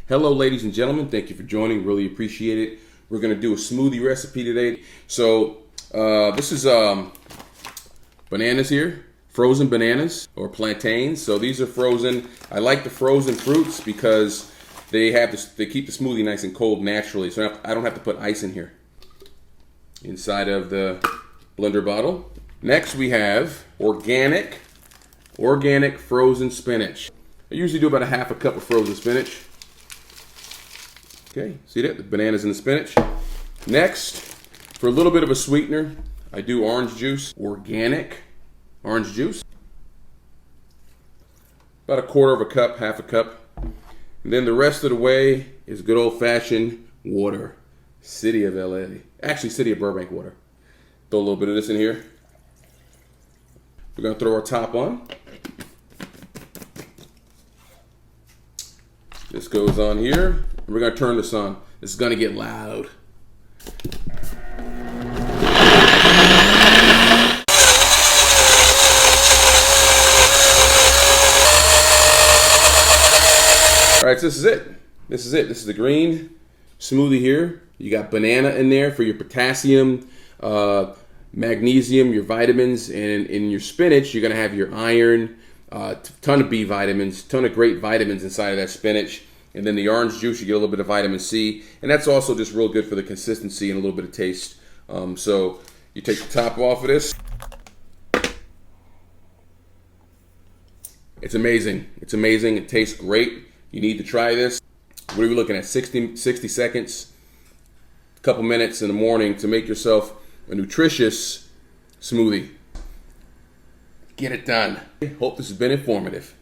Hello, ladies and gentlemen. Thank you for joining. Really appreciate it. We're going to do a smoothie recipe today. So this is bananas here, frozen bananas or plantains. So these are frozen. I like the frozen fruits because they keep the smoothie nice and cold naturally. So I don't have to put ice in here inside of the blender bottle. Next we have organic frozen spinach. I usually do about a half a cup of frozen spinach. Okay, see that? The bananas and the spinach. Next, for a little bit of a sweetener, I do orange juice, organic orange juice. About a quarter of a cup, half a cup. And then the rest of the way is good old-fashioned water. City of LA. Actually, City of Burbank water. Throw a little bit of this in here. We're going to throw our top on. This goes on here. And we're going to turn this on. This is going to get loud. All right, so this is it. This is the green smoothie here. You got banana in there for your potassium, magnesium, your vitamins, and in your spinach, you're going to have your iron, ton of B vitamins, ton of great vitamins inside of that spinach. And then the orange juice, you get a little bit of vitamin C. And that's also just real good for the consistency and a little bit of taste. So you take the top off of this. It's amazing. It's amazing. It tastes great. You need to try this. What are we looking at? 60 seconds, a couple minutes in the morning to make yourself a nutritious smoothie. Get it done. Hope this has been informative.